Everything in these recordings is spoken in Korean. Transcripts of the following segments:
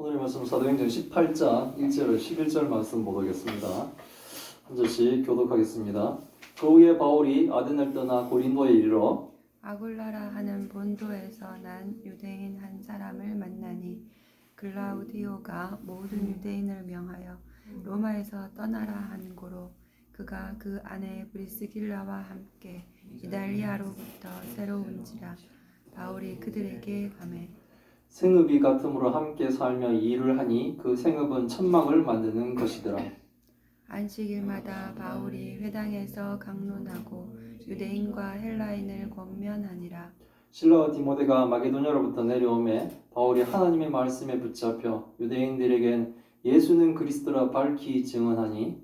오늘의 말씀 사도행전 18장 1절 11절 말씀 보도록하겠습니다. 한 절씩 교독하겠습니다. 그 후에 바울이 아덴을 떠나 고린도에 이르러 아굴라라 하는 본도에서 난 유대인 한 사람을 만나니 글라우디오가 모든 유대인을 명하여 로마에서 떠나라 한 고로 그가 그 아내 브리스길라와 함께 이달리아로부터 새로 온지라. 바울이 그들에게 가매 생업이 같음으로 함께 살며 일을 하니 그 생업은 천막을 만드는 것이더라. 안식일마다 바울이 회당에서 강론하고 유대인과 헬라인을 권면하니라. 실라와 디모데가 마게도냐로부터 내려오매 바울이 하나님의 말씀에 붙잡혀 유대인들에겐 예수는 그리스도라 밝히 증언하니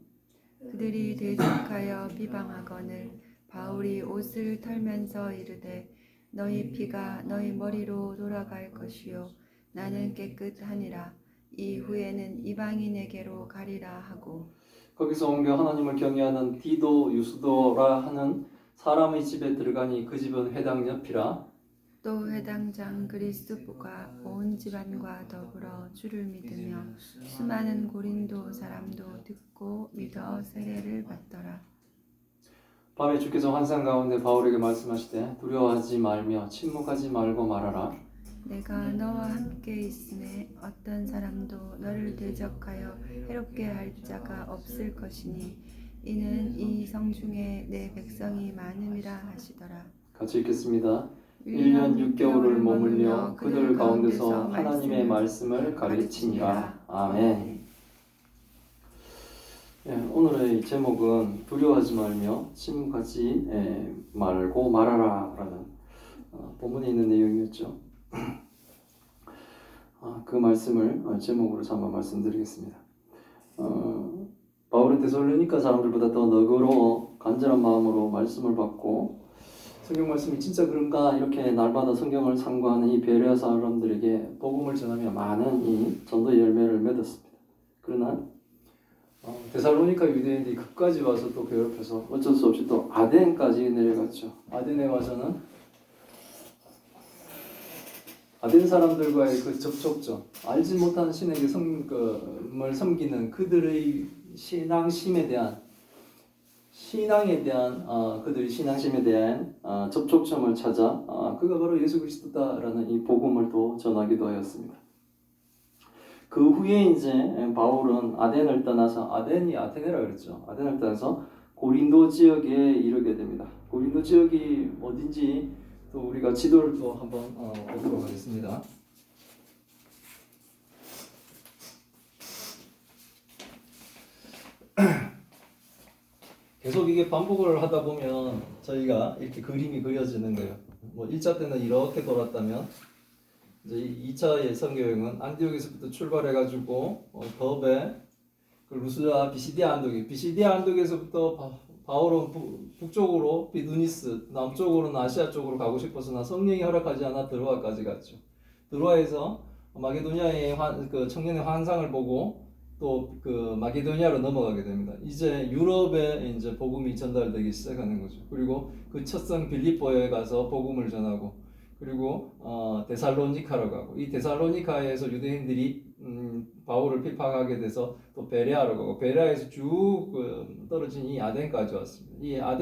그들이 대적하여 비방하거늘 바울이 옷을 털면서 이르되 너희 피가 너희 머리로 돌아갈 것이요 나는 깨끗하니라. 이후에는 이방인에게로 가리라 하고 거기서 옮겨 하나님을 경외하는 디도 유스도라 하는 사람의 집에 들어가니 그 집은 회당 옆이라. 또 회당장 그리스도가 온 집안과 더불어 주를 믿으며 수많은 고린도 사람도 듣고 믿어 세례를 받더라. 밤에 주께서 환상 가운데 바울에게 말씀하시되 두려워하지 말며 침묵하지 말고 말하라. 내가 너와 함께 있음에 어떤 사람도 너를 대적하여 해롭게 할 자가 없을 것이니 이는 이 성중에 내 백성이 많음이라 하시더라. 같이 읽겠습니다. 1년 6개월을 머물며 그들 가운데서 하나님의 말씀을 가르치니라. 아멘. 오늘의 제목은 두려워하지 말며 침묵하지 말고 말하라 라는 본문에 있는 내용이었죠. 그 말씀을 제목으로 삼아 말씀드리겠습니다. 바울은 데살로니가 사람들보다 더 너그러워 간절한 마음으로 말씀을 받고 성경 말씀이 진짜 그런가 이렇게 날마다 성경을 상고하는 이 베레아 사람들에게 복음을 전하며 많은 이 전도 열매를 맺었습니다. 그러나 데살로니가 유대인들이 끝까지 와서 또 괴롭혀서 어쩔 수 없이 또 아덴까지 내려갔죠. 아덴에 와서는 아덴 사람들과의 그 접촉점, 알지 못한 신에게 을 섬기는 그들의 신앙심에 대한 그들의 신앙심에 대한 접촉점을 찾아 그가 바로 예수 그리스도다라는 이 복음을 또 전하기도 하였습니다. 그 후에 이제 바울은 아덴을 떠나서 아덴이 아테네라 그랬죠. 아덴을 떠나서 고린도 지역에 이르게 됩니다. 고린도 지역이 어딘지 또 우리가 지도를 또 한번 보도록 하겠습니다. 계속 이게 반복을 하다 보면 저희가 이렇게 그림이 그려지는 거예요. 뭐 1차 때는 이렇게 돌았다면 이제 2차의 선교여행은 안디옥에서부터 출발해가지고 더베, 루스라, 비시디아 안독에서부터 바울은 북쪽으로 비두니스, 남쪽으로는 아시아 쪽으로 가고 싶어서나 성령이 허락하지 않아 드로아까지 갔죠. 드로아에서 마게도니아의 그 청년의 환상을 보고 또 그 마게도니아로 넘어가게 됩니다. 이제 유럽에 이제 복음이 전달되기 시작하는 거죠. 그리고 그 첫성 빌립보에 가서 복음을 전하고 그리고 데살로니카로 가고 이 데살로니카에서 유대인들이 바울을 핍박하게 돼서 또 베레아로 가고 베레아에서 쭉 떨어진 이 아덴까지 왔습니다.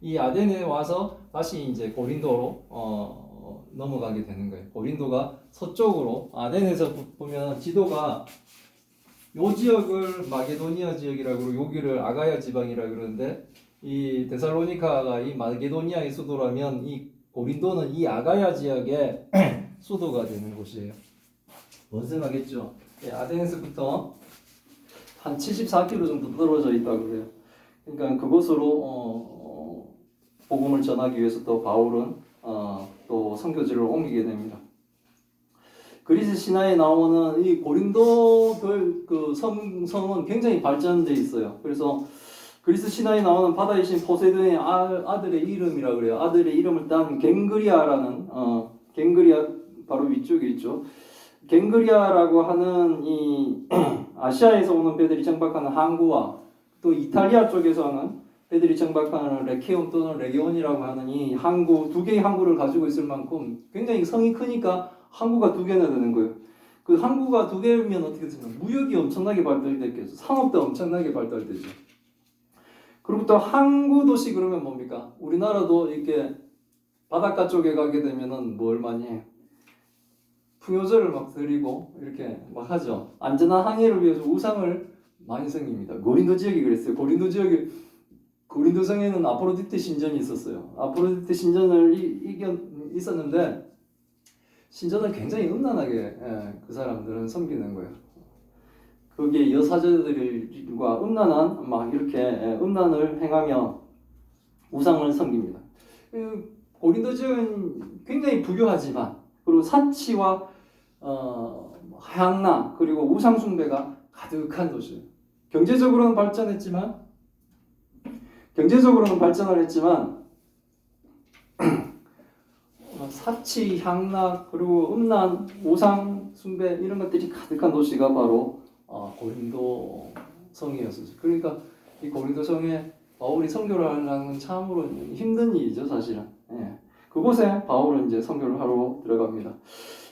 이 아덴에 와서 다시 이제 고린도로 넘어가게 되는 거예요. 고린도가 서쪽으로 아덴에서 보면 지도가 요 지역을 마게도니아 지역이라고 그러고 여기를 아가야 지방이라고 그러는데 이 데살로니카가 이 마게도니아의 수도라면 이 고린도는 이 아가야 지역의 수도가 되는 곳이에요. 뭔 생각했죠? 아덴에서부터 한 74km 정도 떨어져 있다고 그래요. 그러니까 그곳으로 복음을 전하기 위해서 또 바울은 또 선교지를 옮기게 됩니다. 그리스 신화에 나오는 이 고린도 그 성은 굉장히 발전되어 있어요. 그래서 그리스 신화에 나오는 바다의 신 포세이돈의 아들의 이름이라 그래요. 아들의 이름을 딴 갱그리아라는 갱그리아 바로 위쪽에 있죠. 갱그리아라고 하는 이 아시아에서 오는 배들이 정박하는 항구와 또 이탈리아 쪽에서는 배들이 정박하는 레케온 또는 레기온이라고 하는 이 항구 두 개의 항구를 가지고 있을 만큼 굉장히 성이 크니까 항구가 두 개나 되는 거예요. 그 항구가 두 개면 어떻게 되면 무역이 엄청나게 발달됐겠죠. 상업도 엄청나게 발달되죠. 그리고 또 항구 도시 그러면 뭡니까? 우리나라도 이렇게 바닷가 쪽에 가게 되면은 뭘 많이 해요? 풍요절을 막 드리고 이렇게 막 하죠. 안전한 항해를 위해서 우상을 많이 섬깁니다. 고린도 지역이 그랬어요. 고린도 성에는 아프로디테 신전이 있었어요. 아프로디테 신전을 있었는데 신전을 굉장히 음란하게 그 사람들은 섬기는 거예요. 거기에 여사제들과 음란한 막 이렇게 음란을 행하며 우상을 섬깁니다. 고린도 지역은 굉장히 부유하지만 그리고 사치와 향락 그리고 우상 숭배가 가득한 도시예요. 경제적으로는 발전을 했지만 사치, 향락 그리고 음란, 우상 숭배 이런 것들이 가득한 도시가 바로 고린도 성이었어요. 그러니까 이 고린도 성에 바울이 선교를 하려는 건 참으로 힘든 일이죠, 사실은. 예. 그곳에 바울은 이제 선교를 하러 들어갑니다.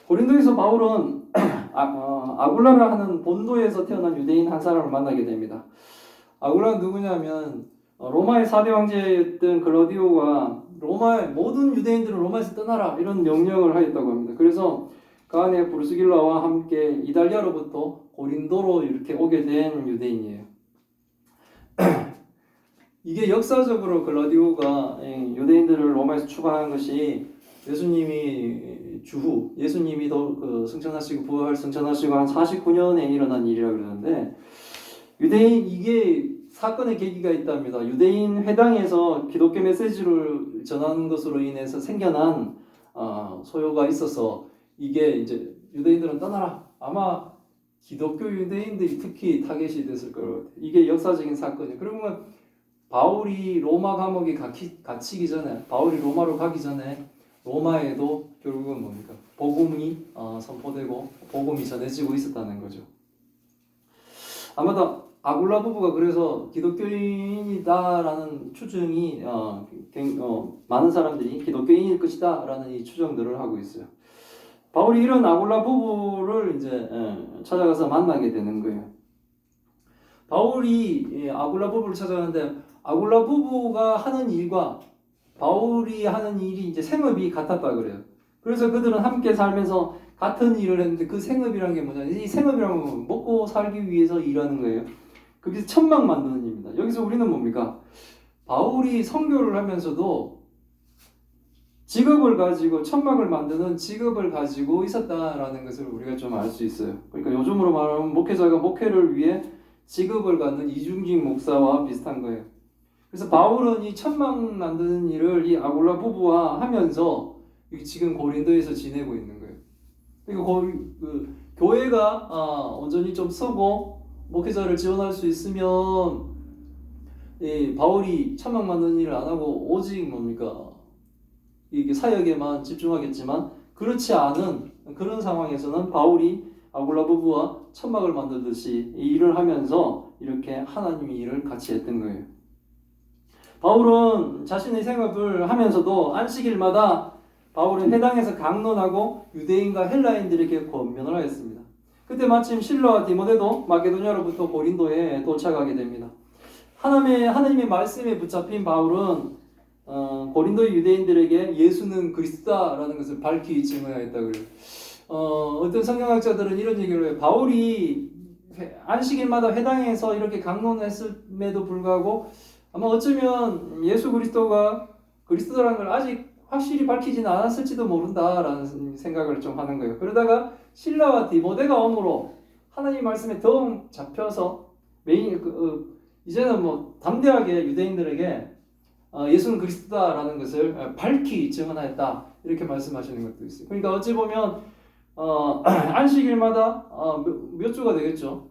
고린도에서 바울은 아굴라라 하는 본도에서 태어난 유대인 한 사람을 만나게 됩니다. 아굴라는 누구냐면 로마의 4대 황제였던 글라우디오가 로마의 모든 유대인들은 로마에서 떠나라 이런 명령을 하였다고 합니다. 그래서 그 안에 브루스길라와 함께 이달리아로부터 고린도로 이렇게 오게 된 유대인이에요. 이게 역사적으로 글라디오가 유대인들을 로마에서 추방한 것이 예수님이 승천하시고 부활 승천하시고 한 49년에 일어난 일이라 그러는데 이게 사건의 계기가 있답니다. 유대인 회당에서 기독교 메시지를 전하는 것으로 인해서 생겨난 소요가 있어서 이게 이제 유대인들은 떠나라. 아마 기독교 유대인들이 특히 타겟이 됐을 거예요. 이게 역사적인 사건이에요. 그러면 바울이 로마 감옥에 갇히기 전에 바울이 로마로 가기 전에 로마에도 결국은 뭡니까? 복음이 선포되고 복음이 전해지고 있었다는 거죠. 아마도 아굴라 부부가 그래서 기독교인이다라는 추정이 많은 사람들이 기독교인일 것이다라는 이 추정들을 하고 있어요. 바울이 이런 아굴라 부부를 이제 찾아가서 만나게 되는 거예요. 바울이 아굴라 부부를 찾아가는데 아굴라 부부가 하는 일과 바울이 하는 일이 이제 생업이 같았다 그래요. 그래서 그들은 함께 살면서 같은 일을 했는데 그 생업이라는 게 뭐냐? 이 생업이라는 건 먹고 살기 위해서 일하는 거예요. 그게 천막 만드는 일입니다. 여기서 우리는 뭡니까? 바울이 선교를 하면서도 직업을 가지고 천막을 만드는 직업을 가지고 있었다라는 것을 우리가 좀 알 수 있어요. 그러니까 요즘으로 말하면 목회자가 목회를 위해 직업을 갖는 이중직 목사와 비슷한 거예요. 그래서 바울은 이 천막 만드는 일을 이 아굴라 부부와 하면서 지금 고린도에서 지내고 있는 거예요. 그러니까 교회가 온전히 좀 서고 목회자를 지원할 수 있으면 바울이 천막 만드는 일을 안 하고 오직 뭡니까? 이게 사역에만 집중하겠지만 그렇지 않은 그런 상황에서는 바울이 아굴라 부부와 천막을 만들듯이 이 일을 하면서 이렇게 하나님의 일을 같이 했던 거예요. 바울은 자신의 생업을 하면서도 안식일마다 바울은 회당에서 강론하고 유대인과 헬라인들에게 권면을 하였습니다. 그때 마침 실라와 디모데도 마게도냐로부터 고린도에 도착하게 됩니다. 하나님의 말씀에 붙잡힌 바울은 고린도의 유대인들에게 예수는 그리스도다라는 것을 밝히 증언하였다 그래요. 어떤 성경학자들은 이런 얘기를 해요. 바울이 안식일마다 회당에서 이렇게 강론했음에도 불구하고 아마 어쩌면 예수 그리스도가 그리스도라는 걸 아직 확실히 밝히지는 않았을지도 모른다라는 생각을 좀 하는 거예요. 그러다가 실라와 디모데가 오므로 하나님 말씀에 더욱 잡혀서 이제는 뭐 담대하게 유대인들에게 예수는 그리스도다라는 것을 밝히 증언하였다 이렇게 말씀하시는 것도 있어요. 그러니까 어찌 보면 안식일마다 몇 주가 되겠죠.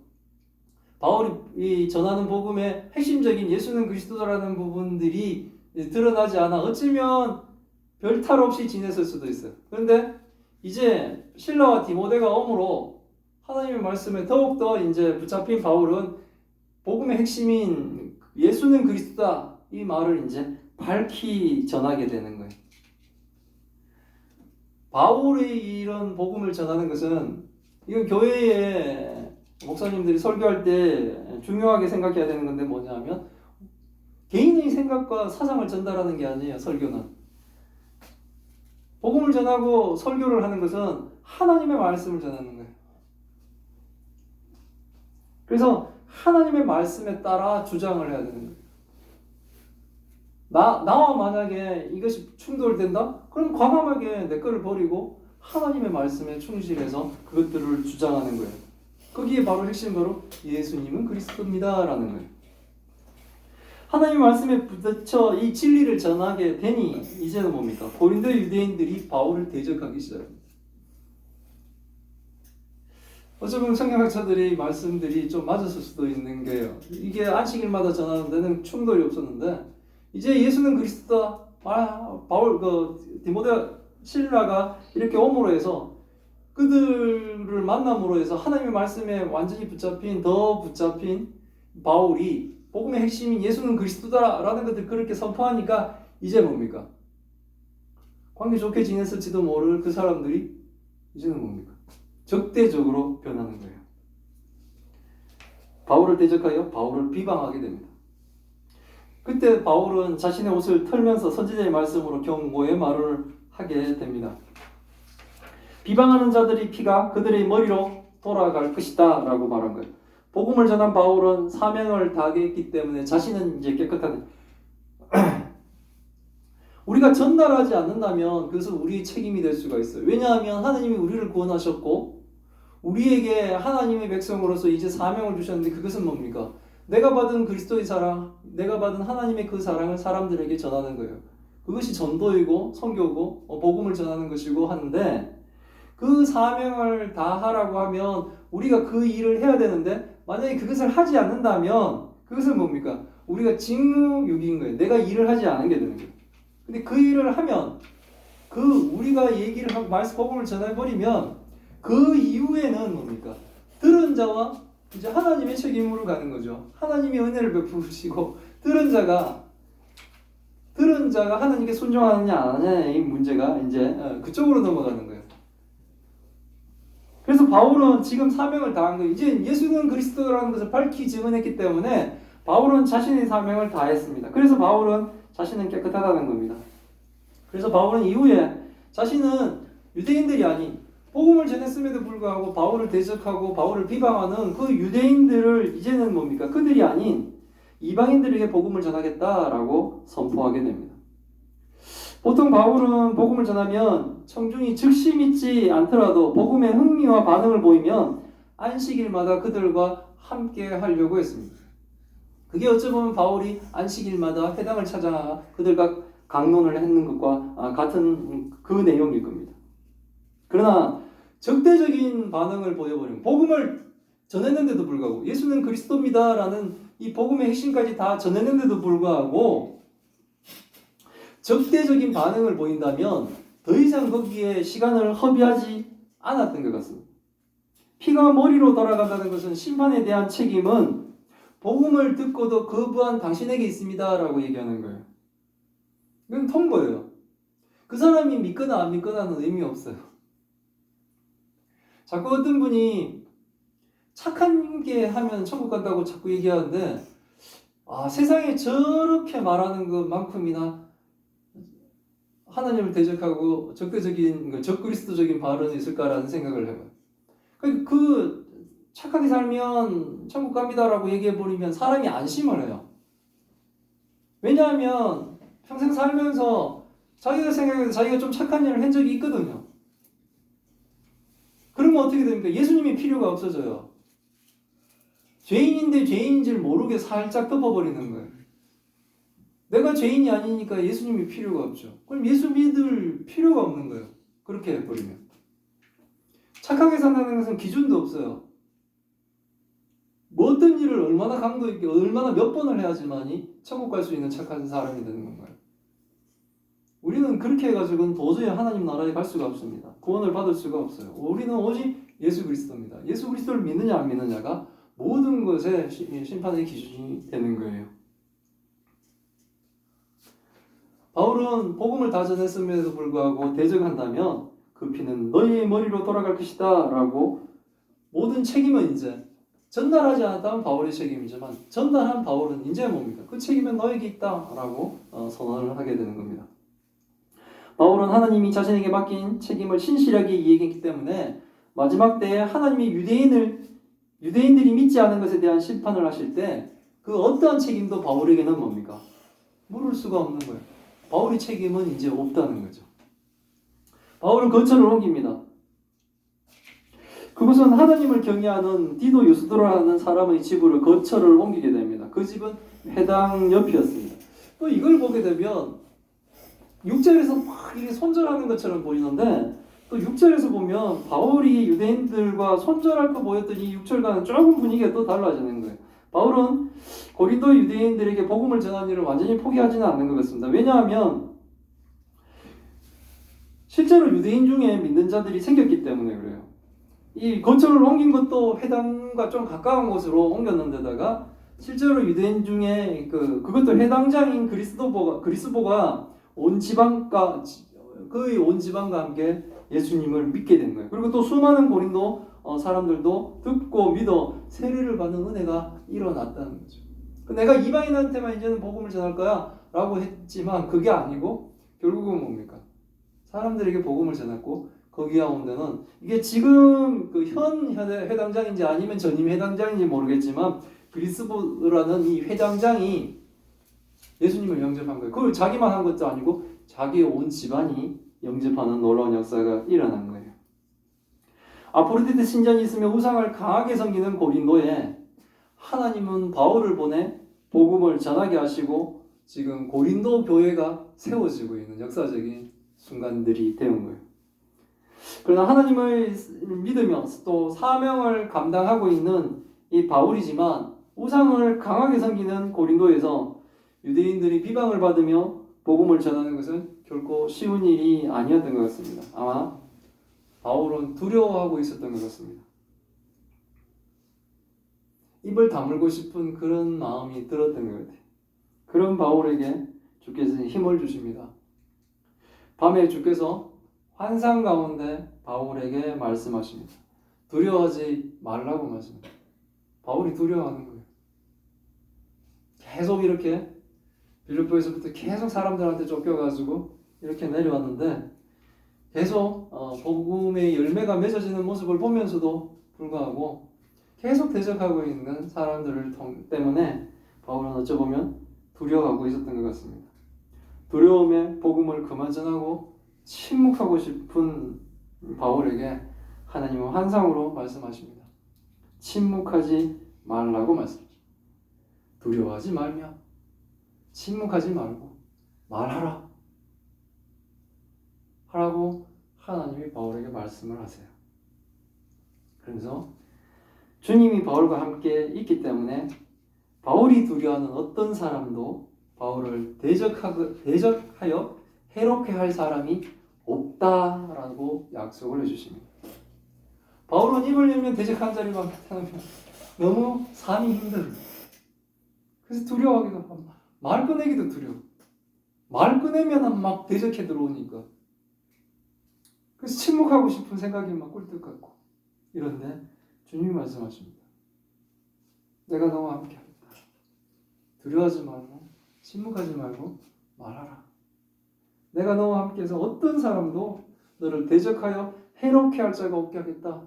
바울이 전하는 복음의 핵심적인 예수는 그리스도라는 부분들이 드러나지 않아 어찌면 별 탈 없이 지냈을 수도 있어요. 그런데 이제 실라와 디모데가 오므로 하나님의 말씀에 더욱더 이제 붙잡힌 바울은 복음의 핵심인 예수는 그리스도다 이 말을 이제 밝히 전하게 되는 거예요. 바울의 이런 복음을 전하는 것은 이건 교회에 목사님들이 설교할 때 중요하게 생각해야 되는 건데 뭐냐면 개인의 생각과 사상을 전달하는 게 아니에요. 설교는 복음을 전하고 설교를 하는 것은 하나님의 말씀을 전하는 거예요. 그래서 하나님의 말씀에 따라 주장을 해야 되는 거예요. 나와 만약에 이것이 충돌된다? 그럼 과감하게 내 거를 버리고 하나님의 말씀에 충실해서 그것들을 주장하는 거예요. 거기에 바로 핵심 바로 예수님은 그리스도입니다 라는 거예요. 하나님의 말씀에 부딪혀 이 진리를 전하게 되니 이제는 뭡니까? 고린도 유대인들이 바울을 대적하기 시작합니다. 어쩌면 성경학자들이 말씀들이 좀 맞았을 수도 있는 게요. 이게 안식일마다 전하는 데는 충돌이 없었는데 이제 예수는 그리스도다. 바울 디모데 신라가 이렇게 옴으로 해서 그들을 만남으로 해서 하나님의 말씀에 완전히 더 붙잡힌 바울이 복음의 핵심인 예수는 그리스도다라는 것들 그렇게 선포하니까 이제 뭡니까? 관계 좋게 지냈을지도 모를 그 사람들이 이제는 뭡니까? 적대적으로 변하는 거예요. 바울을 대적하여 바울을 비방하게 됩니다. 그때 바울은 자신의 옷을 털면서 선지자의 말씀으로 경고의 말을 하게 됩니다. 비방하는 자들의 피가 그들의 머리로 돌아갈 것이다 라고 말한 거예요. 복음을 전한 바울은 사명을 다하겠기 때문에 자신은 이제 깨끗하다. 우리가 전달하지 않는다면 그것은 우리의 책임이 될 수가 있어요. 왜냐하면 하나님이 우리를 구원하셨고 우리에게 하나님의 백성으로서 이제 사명을 주셨는데 그것은 뭡니까? 내가 받은 그리스도의 사랑, 내가 받은 하나님의 그 사랑을 사람들에게 전하는 거예요. 그것이 전도이고 선교고 복음을 전하는 것이고 하는데 그 사명을 다하라고 하면 우리가 그 일을 해야 되는데 만약에 그것을 하지 않는다면 그것은 뭡니까? 우리가 직무유기인 거예요. 내가 일을 하지 않은 게 되는 거예요. 근데 그 일을 하면 우리가 얘기를 하고 말씀 복음을 전해버리면 그 이후에는 뭡니까? 들은 자와 이제 하나님의 책임으로 가는 거죠. 하나님이 은혜를 베푸시고 들은 자가 하나님께 순종하느냐 안 하느냐의 문제가 이제 그쪽으로 넘어가는 거예요. 그래서 바울은 지금 사명을 다한 거예요. 이제 예수는 그리스도라는 것을 밝히 증언했기 때문에 바울은 자신의 사명을 다했습니다. 그래서 바울은 자신은 깨끗하다는 겁니다. 그래서 바울은 이후에 자신은 유대인들이 아닌 복음을 전했음에도 불구하고 바울을 대적하고 바울을 비방하는 그 유대인들을 이제는 뭡니까? 그들이 아닌 이방인들에게 복음을 전하겠다라고 선포하게 됩니다. 보통 바울은 복음을 전하면 청중이 즉시 믿지 않더라도 복음에 흥미와 반응을 보이면 안식일마다 그들과 함께 하려고 했습니다. 그게 어찌 보면 바울이 안식일마다 회당을 찾아 그들과 강론을 했는 것과 같은 그 내용일 겁니다. 그러나 적대적인 반응을 보여버리면 복음을 전했는데도 불구하고 예수는 그리스도입니다라는 이 복음의 핵심까지 다 전했는데도 불구하고 적대적인 반응을 보인다면 더 이상 거기에 시간을 허비하지 않았던 것 같습니다. 피가 머리로 돌아간다는 것은 심판에 대한 책임은 복음을 듣고도 거부한 당신에게 있습니다 라고 얘기하는 거예요. 이건 통보예요. 그 사람이 믿거나 안 믿거나는 의미 없어요. 자꾸 어떤 분이 착한 게 하면 천국 간다고 자꾸 얘기하는데 세상에 저렇게 말하는 것만큼이나 하나님을 대적하고 적대적인 적그리스도적인 발언이 있을까라는 생각을 해봐요. 그 착하게 살면 천국 갑니다라고 얘기해버리면 사람이 안심을 해요. 왜냐하면 평생 살면서 자기가 생각해도 자기가 좀 착한 일을 한 적이 있거든요. 그러면 어떻게 됩니까? 예수님이 필요가 없어져요. 죄인인데 죄인인 줄 모르게 살짝 덮어버리는 거예요. 내가 죄인이 아니니까 예수님이 필요가 없죠. 그럼 예수 믿을 필요가 없는 거예요. 그렇게 해버리면. 착하게 산다는 것은 기준도 없어요. 뭐 어떤 일을 얼마나 강도 있게 얼마나 몇 번을 해야지만이 천국 갈 수 있는 착한 사람이 되는 건가요? 우리는 그렇게 해가지고는 도저히 하나님 나라에 갈 수가 없습니다. 구원을 받을 수가 없어요. 우리는 오직 예수 그리스도입니다. 예수 그리스도를 믿느냐 안 믿느냐가 모든 것의 심판의 기준이 되는 거예요. 바울은 복음을 다 전했음에도 불구하고 대적한다면 그 피는 너희의 머리로 돌아갈 것이다 라고 모든 책임은 이제 전달하지 않았다면 바울의 책임이지만 전달한 바울은 이제 뭡니까? 그 책임은 너에게 있다라고 선언을 하게 되는 겁니다. 바울은 하나님이 자신에게 맡긴 책임을 신실하게 이해했기 때문에 마지막 때에 하나님이 유대인들이 믿지 않은 것에 대한 심판을 하실 때 그 어떠한 책임도 바울에게는 뭡니까? 물을 수가 없는 거예요. 바울의 책임은 이제 없다는 거죠. 바울은 거처를 옮깁니다. 그곳은 하나님을 경외하는 디도 유스도라는 사람의 집으로 거처를 옮기게 됩니다. 그 집은 회당 옆이었습니다. 또 이걸 보게 되면 6절에서 막 이렇게 손절하는 것처럼 보이는데 또 6절에서 보면 바울이 유대인들과 손절할 거 보였더니 6절과는 조금 분위기가 또 달라지는 거예요. 바울은 고린도 유대인들에게 복음을 전하는 일을 완전히 포기하지는 않는 것 같습니다. 왜냐하면 실제로 유대인 중에 믿는 자들이 생겼기 때문에 그래요. 이 거처를 옮긴 것도 회당과 좀 가까운 곳으로 옮겼는데다가 실제로 유대인 중에 그것도 회당장인 그리스보가 온 지방과 거의 온 지방과 함께 예수님을 믿게 된 거예요. 그리고 또 수많은 고린도 사람들도 듣고 믿어 세례를 받는 은혜가 일어났다는 거죠. 내가 이방인한테만 이제는 복음을 전할 거야 라고 했지만 그게 아니고 결국은 뭡니까? 사람들에게 복음을 전했고 거기 가운데는 이게 지금 그 현 회당장인지 아니면 전임 회당장인지 모르겠지만 그리스도라는 이 회당장이 예수님을 영접한 거예요. 그걸 자기만 한 것도 아니고 자기의 온 집안이 영접하는 놀라운 역사가 일어난 거예요. 아프로디테 신전이 있으며 우상을 강하게 섬기는 고린도에 하나님은 바울을 보내 복음을 전하게 하시고 지금 고린도 교회가 세워지고 있는 역사적인 순간들이 되는 거예요. 그러나 하나님을 믿으며 또 사명을 감당하고 있는 이 바울이지만 우상을 강하게 섬기는 고린도에서 유대인들이 비방을 받으며 복음을 전하는 것은 결코 쉬운 일이 아니었던 것 같습니다. 아마 바울은 두려워하고 있었던 것 같습니다. 입을 다물고 싶은 그런 마음이 들었던 것 같아요. 그런 바울에게 주께서 힘을 주십니다. 밤에 주께서 환상 가운데 바울에게 말씀하십니다. 두려워하지 말라고 말씀합니다. 바울이 두려워하는 거예요. 계속 이렇게 빌립보에서부터 계속 사람들한테 쫓겨가지고 이렇게 내려왔는데 계속 복음의 열매가 맺어지는 모습을 보면서도 불구하고 계속 대적하고 있는 사람들을 때문에 바울은 어쩌보면 두려워하고 있었던 것 같습니다. 두려움에 복음을 그만 전하고 침묵하고 싶은 바울에게 하나님은 환상으로 말씀하십니다. 침묵하지 말라고 말씀하십니다. 두려워하지 말며 침묵하지 말고 말하라 하라고 하나님이 바울에게 말씀을 하세요. 그래서 주님이 바울과 함께 있기 때문에 바울이 두려워하는 어떤 사람도 바울을 대적하여 해롭게 할 사람이 없다라고 약속을 해주십니다. 바울은 입을 열면 대적하는 자리가 나타나면 너무 삶이 힘들어요. 그래서 두려워하기도 하고 말 꺼내기도 두려워. 말 꺼내면 막 대적해 들어오니까. 그래서 침묵하고 싶은 생각이 막 꿀떡 같고 이런데 주님이 말씀하십니다. 내가 너와 함께 하겠다. 두려워하지 말고 침묵하지 말고 말하라. 내가 너와 함께해서 어떤 사람도 너를 대적하여 해롭게 할 자가 없게 하겠다.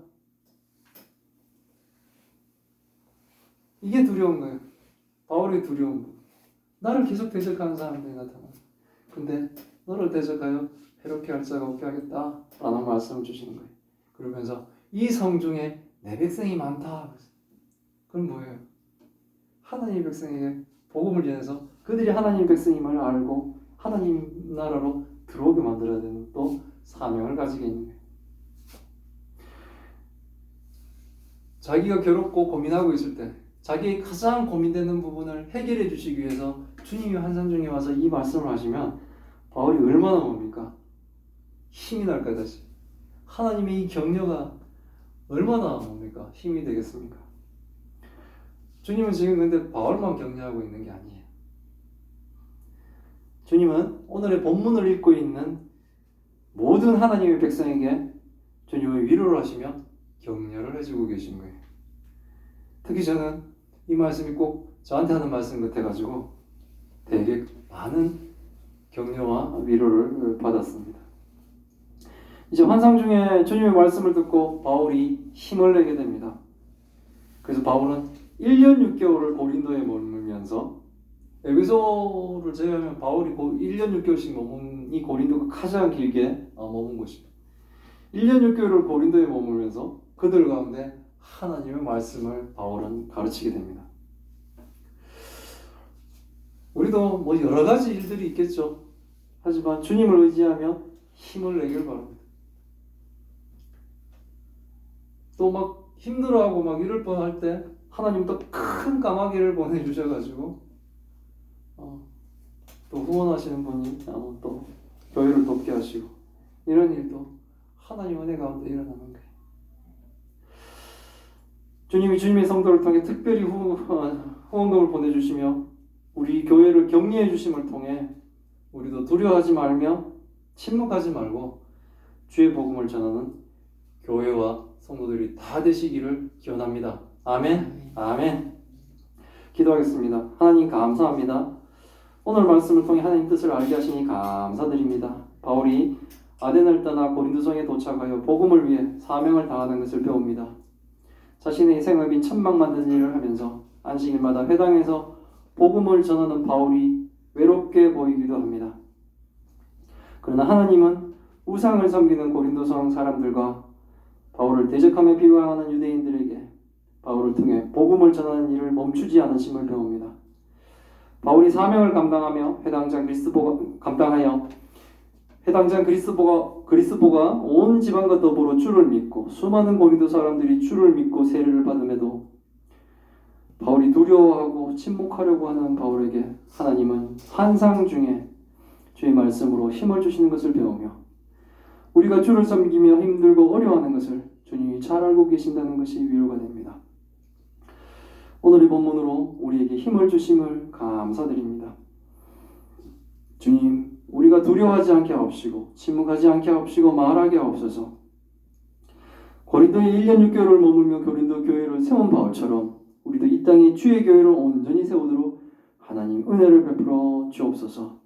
이게 두려운 거예요. 바울의 두려운 거. 나를 계속 대적하는 사람들이 나타나. 근데 너를 대적하여 해롭게 할 자가 없게 하겠다 라는 말씀을 주시는 거예요. 그러면서 이 성중에 내 백성이 많다. 그건 뭐예요? 하나님의 백성에게 복음을 전해서 그들이 하나님의 백성임을 알고 하나님 나라로 들어오게 만들어야 되는 또 사명을 가지게 있는 거예요. 자기가 괴롭고 고민하고 있을 때 자기의 가장 고민되는 부분을 해결해 주시기 위해서 주님이 환상 중에 와서 이 말씀을 하시면 바울이 얼마나 뭡니까? 힘이 날까 다시. 하나님의 이 격려가 얼마나 뭡니까? 힘이 되겠습니까? 주님은 지금 근데 바울만 격려하고 있는 게 아니에요. 주님은 오늘의 본문을 읽고 있는 모든 하나님의 백성에게 주님은 위로를 하시며 격려를 해주고 계신 거예요. 특히 저는 이 말씀이 꼭 저한테 하는 말씀 같아가지고 되게 많은 격려와 위로를 받았습니다. 이제 환상 중에 주님의 말씀을 듣고 바울이 힘을 내게 됩니다. 그래서 바울은 1년 6개월을 고린도에 머물면서, 에베소를 제외하면 바울이 1년 6개월씩 머문 이 고린도가 가장 길게 머문 곳입니다. 1년 6개월을 고린도에 머물면서 그들 가운데 하나님의 말씀을 바울은 가르치게 됩니다. 우리도 뭐 여러 가지 일들이 있겠죠. 하지만 주님을 의지하며 힘을 내길 바랍니다. 또 막 힘들어하고 막 이럴 뻔할 때 하나님 또 큰 까마귀를 보내주셔가지고 또 후원하시는 분이 또 교회를 돕게 하시고, 이런 일도 하나님 은혜 가운데 일어나는 거예요. 주님이 주님의 성도를 통해 특별히 후원금을 보내주시며 우리 교회를 격려해 주심을 통해 우리도 두려워하지 말며 침묵하지 말고 주의 복음을 전하는 교회와 성도들이 다 되시기를 기원합니다. 아멘. 아멘. 기도하겠습니다. 하나님 감사합니다. 오늘 말씀을 통해 하나님 뜻을 알게 하시니 감사드립니다. 바울이 아덴을 떠나 고린도성에 도착하여 복음을 위해 사명을 다하는 것을 배웁니다. 자신의 희생을 빈 천막 만드는 일을 하면서 안식일마다 회당에서 복음을 전하는 바울이 외롭게 보이기도 합니다. 그러나 하나님은 우상을 섬기는 고린도성 사람들과 바울을 대적하며 비방하는 유대인들에게 바울을 통해 복음을 전하는 일을 멈추지 않으심을 배웁니다. 바울이 사명을 감당하며 해당장 그리스도가 온 지방과 더불어 주를 믿고 수많은 고린도 사람들이 주를 믿고 세례를 받음에도 바울이 두려워하고 침묵하려고 하는 바울에게 하나님은 환상 중에 주의 말씀으로 힘을 주시는 것을 배우며 우리가 주를 섬기며 힘들고 어려워하는 것을 주님이 잘 알고 계신다는 것이 위로가 됩니다. 오늘의 본문으로 우리에게 힘을 주심을 감사드립니다. 주님, 우리가 두려워하지 않게 하옵시고 침묵하지 않게 하옵시고 말하게 하옵소서. 고린도에 1년 6개월을 머물며 고린도 교회를 세운 바울처럼 우리도 이 땅에 주의 교회를 온전히 세우도록 하나님 은혜를 베풀어 주옵소서.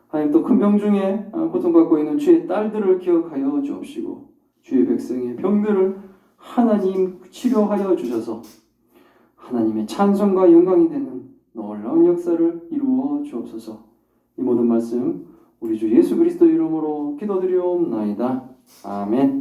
하나님, 또 큰 병 중에 고통받고 있는 주의 딸들을 기억하여 주옵시고 주의 백성의 병들을 하나님 치료하여 주셔서 하나님의 찬송과 영광이 되는 놀라운 역사를 이루어 주옵소서. 이 모든 말씀 우리 주 예수 그리스도 이름으로 기도드리옵나이다. 아멘.